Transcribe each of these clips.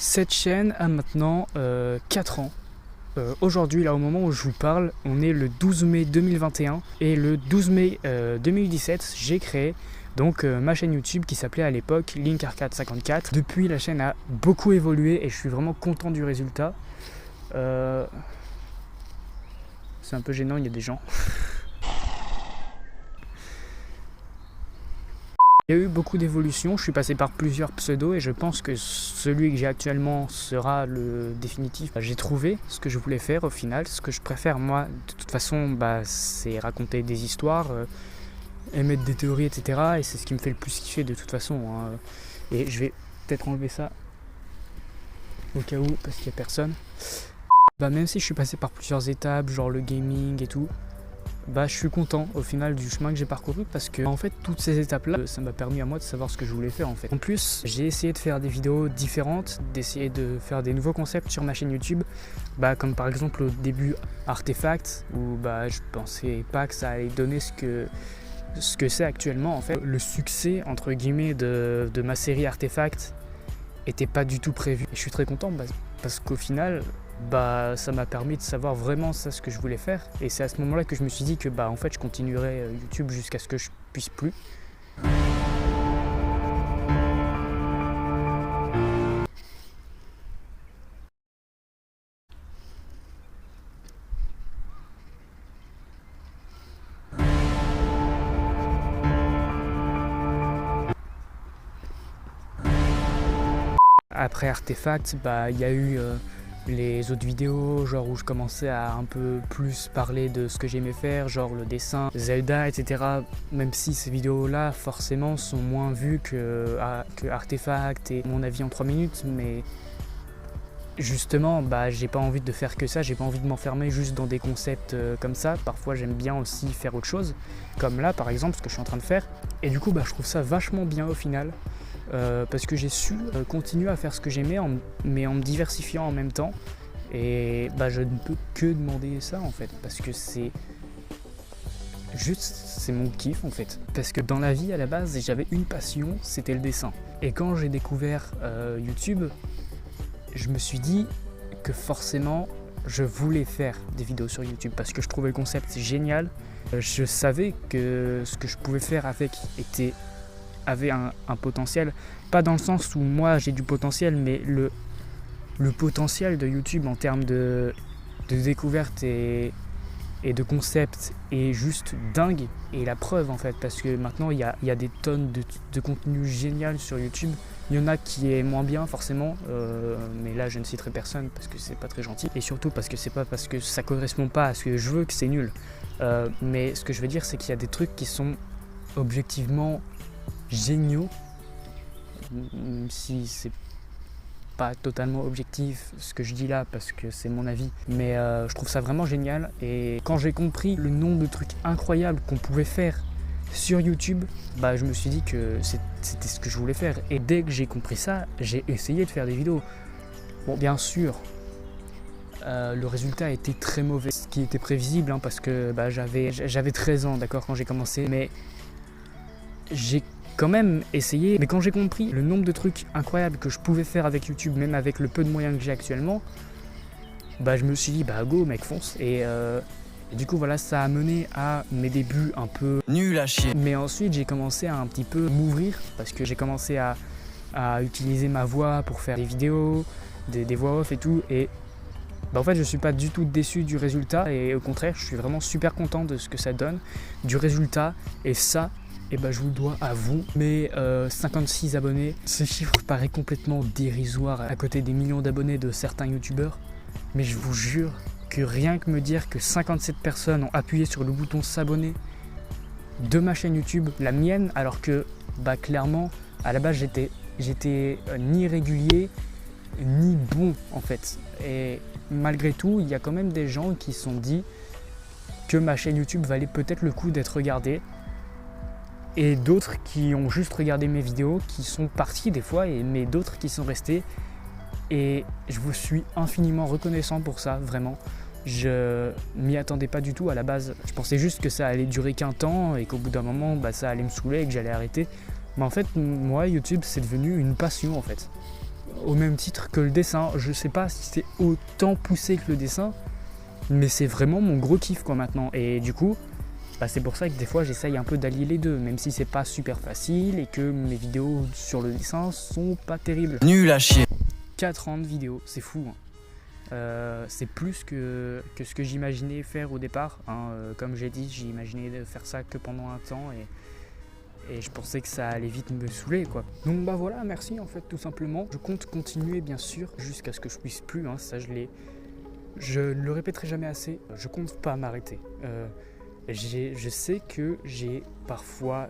Cette chaîne a maintenant 4 ans. Aujourd'hui, là au moment où je vous parle, on est le 12 mai 2021 et le 12 mai 2017, j'ai créé donc ma chaîne YouTube qui s'appelait à l'époque LinkArcade54. Depuis, la chaîne a beaucoup évolué et je suis vraiment content du résultat. C'est un peu gênant, il y a des gens. Il y a eu beaucoup d'évolutions, je suis passé par plusieurs pseudos et je pense que celui que j'ai actuellement sera le définitif. J'ai trouvé ce que je voulais faire au final. Ce que je préfère moi, de toute façon, c'est raconter des histoires, émettre des théories, etc. Et c'est ce qui me fait le plus kiffer de toute façon. Et je vais peut-être enlever ça au cas où, parce qu'il n'y a personne. Même si je suis passé par plusieurs étapes, genre le gaming et tout, je suis content au final du chemin que j'ai parcouru parce que en fait toutes ces étapes là ça m'a permis à moi de savoir ce que je voulais faire en fait. En plus j'ai essayé de faire des vidéos différentes, d'essayer de faire des nouveaux concepts sur ma chaîne YouTube, comme par exemple au début Artefact où je pensais pas que ça allait donner ce que c'est actuellement en fait. Le succès entre guillemets de ma série Artefact était pas du tout prévu et je suis très content parce qu'au final ça m'a permis de savoir vraiment ce que je voulais faire et c'est à ce moment là que je me suis dit que en fait je continuerai YouTube jusqu'à ce que je puisse plus. Après Artefact, il y a eu les autres vidéos, genre où je commençais à un peu plus parler de ce que j'aimais faire, genre le dessin, Zelda, etc. Même si ces vidéos-là, forcément, sont moins vues que Artefact et mon avis en 3 minutes, mais justement, j'ai pas envie de faire que ça, j'ai pas envie de m'enfermer juste dans des concepts comme ça. Parfois, j'aime bien aussi faire autre chose, comme là, par exemple, ce que je suis en train de faire. Et du coup, je trouve ça vachement bien au final. Parce que j'ai su continuer à faire ce que j'aimais mais en me diversifiant en même temps et je ne peux que demander ça en fait parce que c'est mon kiff en fait, parce que dans la vie à la base j'avais une passion, c'était le dessin, et quand j'ai découvert YouTube je me suis dit que forcément je voulais faire des vidéos sur YouTube parce que je trouvais le concept génial. Je savais que ce que je pouvais faire avec avait un potentiel, pas dans le sens où moi j'ai du potentiel, mais le potentiel de YouTube en termes de découverte et de concept est juste dingue, et la preuve en fait, parce que maintenant il y a des tonnes de contenu génial sur YouTube. Il y en a qui est moins bien forcément, mais là je ne citerai personne parce que c'est pas très gentil, et surtout parce que c'est pas parce que ça correspond pas à ce que je veux que c'est nul, mais ce que je veux dire c'est qu'il y a des trucs qui sont objectivement géniaux, même si c'est pas totalement objectif ce que je dis là parce que c'est mon avis, mais je trouve ça vraiment génial. Et quand j'ai compris le nombre de trucs incroyables qu'on pouvait faire sur YouTube, je me suis dit que c'était ce que je voulais faire, et dès que j'ai compris ça, j'ai essayé de faire des vidéos. Bon, bien sûr le résultat était très mauvais, ce qui était prévisible parce que j'avais 13 ans, d'accord, quand j'ai commencé, mais j'ai quand même essayé. Mais quand j'ai compris le nombre de trucs incroyables que je pouvais faire avec YouTube, même avec le peu de moyens que j'ai actuellement, je me suis dit go mec, fonce. Et du coup voilà, ça a mené à mes débuts un peu nul à chier. Mais ensuite j'ai commencé à un petit peu m'ouvrir parce que j'ai commencé à utiliser ma voix pour faire des vidéos, des voix off et tout, et en fait je suis pas du tout déçu du résultat, et au contraire je suis vraiment super content de ce que ça donne, du résultat. Et ça, je vous le dois à vous, mes 56 abonnés. Ce chiffre paraît complètement dérisoire à côté des millions d'abonnés de certains youtubeurs, mais je vous jure que rien que me dire que 57 personnes ont appuyé sur le bouton s'abonner de ma chaîne YouTube, la mienne, alors que clairement à la base j'étais ni régulier ni bon en fait, et malgré tout il y a quand même des gens qui se sont dit que ma chaîne YouTube valait peut-être le coup d'être regardée, et d'autres qui ont juste regardé mes vidéos, qui sont partis des fois, mais d'autres qui sont restés. Et je vous suis infiniment reconnaissant pour ça, vraiment. Je m'y attendais pas du tout à la base. Je pensais juste que ça allait durer qu'un temps et qu'au bout d'un moment, ça allait me saouler et que j'allais arrêter. Mais en fait, moi, YouTube, c'est devenu une passion en fait. au même titre que le dessin. Je sais pas si c'est autant poussé que le dessin, mais c'est vraiment mon gros kiff quoi maintenant. Et du coup, c'est pour ça que des fois j'essaye un peu d'allier les deux, même si c'est pas super facile et que mes vidéos sur le dessin sont pas terribles. Nul à chier. 4 ans de vidéos, c'est fou. C'est plus que ce que j'imaginais faire au départ. Comme j'ai dit, j'imaginais faire ça que pendant un temps et je pensais que ça allait vite me saouler quoi. Donc voilà, merci en fait tout simplement. Je compte continuer bien sûr jusqu'à ce que je puisse plus, ça je ne le répéterai jamais assez. Je compte pas m'arrêter. Je sais que j'ai parfois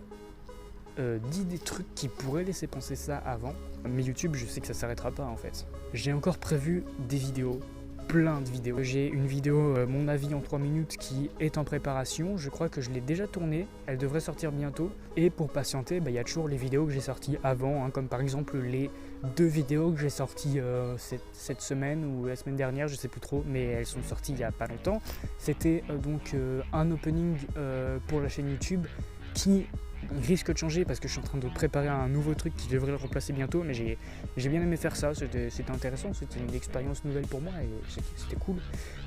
dit des trucs qui pourraient laisser penser ça avant, mais YouTube je sais que ça s'arrêtera pas en fait. J'ai encore prévu des vidéos, plein de vidéos. J'ai une vidéo mon avis en 3 minutes qui est en préparation, je crois que je l'ai déjà tournée, elle devrait sortir bientôt. Et pour patienter, y a toujours les vidéos que j'ai sorties avant, comme par exemple les 2 vidéos que j'ai sorties cette semaine ou la semaine dernière, je sais plus trop, mais elles sont sorties il y a pas longtemps. C'était donc un opening pour la chaîne YouTube qui risque de changer parce que je suis en train de préparer un nouveau truc qui devrait le remplacer bientôt, mais j'ai bien aimé faire ça, c'était intéressant, c'était une expérience nouvelle pour moi et c'était cool.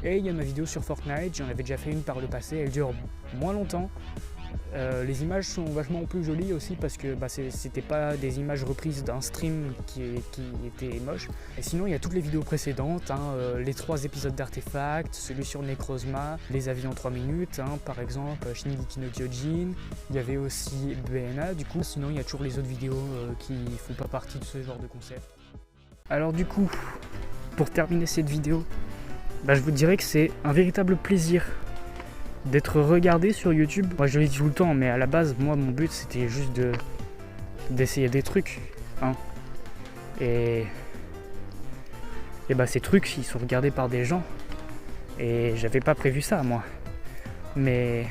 Et il y a ma vidéo sur Fortnite, j'en avais déjà fait une par le passé, elle dure moins longtemps. Les images sont vachement plus jolies aussi parce que c'était pas des images reprises d'un stream qui était moche. Et sinon il y a toutes les vidéos précédentes, les 3 épisodes d'Artefact, celui sur Necrozma, les avis en 3 minutes, par exemple Shingeki no Kyojin, il y avait aussi BNA du coup. Sinon il y a toujours les autres vidéos qui font pas partie de ce genre de concept. Alors du coup, pour terminer cette vidéo, je vous dirais que c'est un véritable plaisir d'être regardé sur YouTube. Moi je le dis tout le temps, mais à la base moi mon but c'était juste d'essayer des trucs et ces trucs ils sont regardés par des gens et j'avais pas prévu ça moi, mais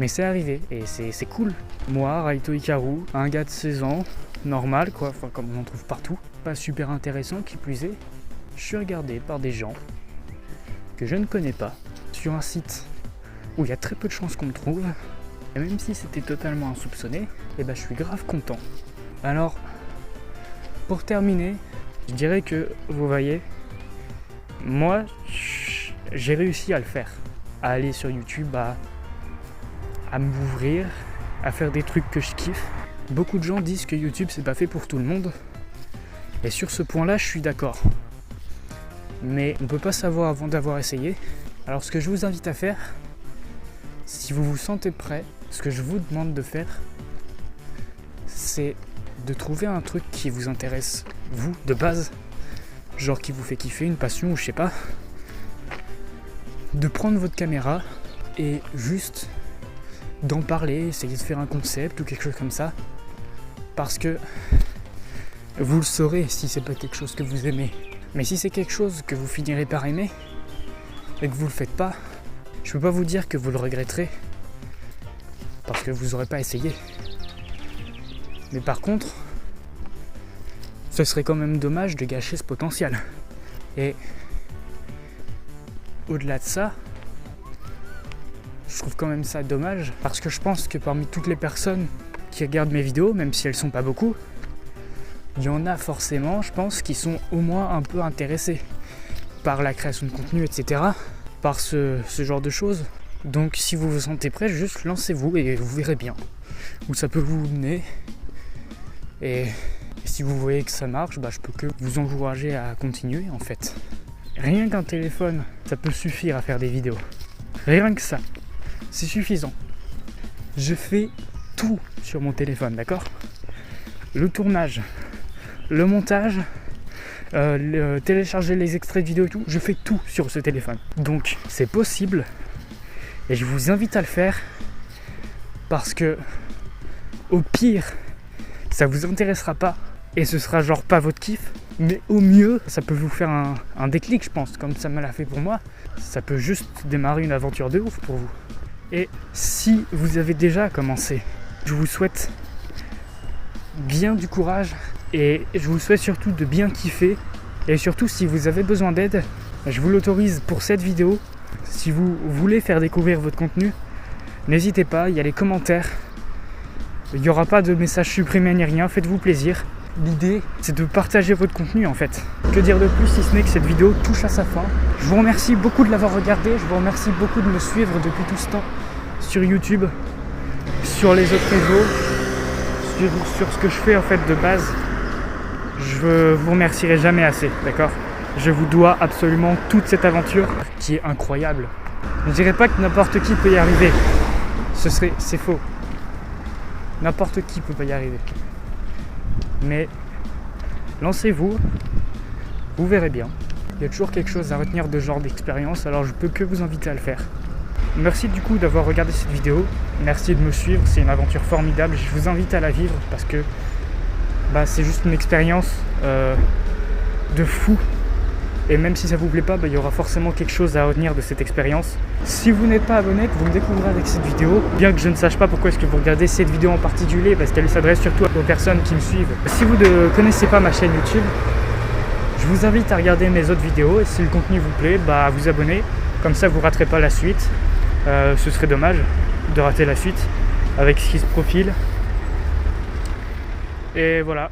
c'est arrivé et c'est cool. Moi, Raito Hikaru, un gars de 16 ans, normal quoi, comme on en trouve partout, pas super intéressant qui plus est, je suis regardé par des gens que je ne connais pas sur un site où il y a très peu de chances qu'on me trouve, et même si c'était totalement insoupçonné, je suis grave content. Alors, pour terminer, je dirais que, vous voyez, moi, j'ai réussi à le faire, à aller sur YouTube, à m'ouvrir, à faire des trucs que je kiffe. Beaucoup de gens disent que YouTube c'est pas fait pour tout le monde, et sur ce point-là, je suis d'accord. Mais on peut pas savoir avant d'avoir essayé. Alors ce que je vous invite à faire, si vous vous sentez prêt, ce que je vous demande de faire, c'est de trouver un truc qui vous intéresse, vous, de base, genre qui vous fait kiffer, une passion ou je sais pas, de prendre votre caméra et juste d'en parler, essayer de faire un concept ou quelque chose comme ça, parce que vous le saurez si c'est pas quelque chose que vous aimez. Mais si c'est quelque chose que vous finirez par aimer et que vous le faites pas, je peux pas vous dire que vous le regretterez parce que vous aurez pas essayé. Mais par contre, ce serait quand même dommage de gâcher ce potentiel. Et au-delà de ça, je trouve quand même ça dommage parce que je pense que parmi toutes les personnes qui regardent mes vidéos, même si elles sont pas beaucoup, il y en a forcément, je pense, qui sont au moins un peu intéressés par la création de contenu, etc. Par ce genre de choses. Donc si vous vous sentez prêt, juste lancez-vous et vous verrez bien où ça peut vous mener. Et si vous voyez que ça marche, je peux que vous encourager à continuer en fait. Rien qu'un téléphone, ça peut suffire à faire des vidéos. Rien que ça, c'est suffisant. Je fais tout sur mon téléphone, d'accord ? Le tournage, le montage, télécharger les extraits de vidéos et tout, je fais tout sur ce téléphone. Donc c'est possible et je vous invite à le faire parce que au pire ça vous intéressera pas et ce sera genre pas votre kiff, mais au mieux ça peut vous faire un déclic, je pense, comme ça me l'a fait pour moi. Ça peut juste démarrer une aventure de ouf pour vous. Et si vous avez déjà commencé, je vous souhaite bien du courage et je vous souhaite surtout de bien kiffer. Et surtout si vous avez besoin d'aide, je vous l'autorise pour cette vidéo. Si vous voulez faire découvrir votre contenu, n'hésitez pas, il y a les commentaires. Il n'y aura pas de message supprimé ni rien, faites-vous plaisir. L'idée, c'est de partager votre contenu en fait. Que dire de plus si ce n'est que cette vidéo touche à sa fin. Je vous remercie beaucoup de l'avoir regardé, je vous remercie beaucoup de me suivre depuis tout ce temps sur YouTube, sur les autres réseaux, sur ce que je fais en fait de base. Je vous remercierai jamais assez, d'accord? Je vous dois absolument toute cette aventure qui est incroyable. Je ne dirais pas que n'importe qui peut y arriver. C'est faux. N'importe qui peut pas y arriver. Mais lancez-vous, vous verrez bien. Il y a toujours quelque chose à retenir de ce genre d'expérience, alors je peux que vous inviter à le faire. Merci du coup d'avoir regardé cette vidéo. Merci de me suivre, c'est une aventure formidable. Je vous invite à la vivre parce que c'est juste une expérience de fou. Et même si ça vous plaît pas, il y aura forcément quelque chose à retenir de cette expérience. Si vous n'êtes pas abonné, que vous me découvrirez avec cette vidéo, bien que je ne sache pas pourquoi est-ce que vous regardez cette vidéo en particulier, parce qu'elle s'adresse surtout aux personnes qui me suivent. Si vous ne connaissez pas ma chaîne YouTube, je vous invite à regarder mes autres vidéos et si le contenu vous plaît, à vous abonner. Comme ça, vous ne raterez pas la suite. Ce serait dommage de rater la suite avec ce qui se profile. Et voilà.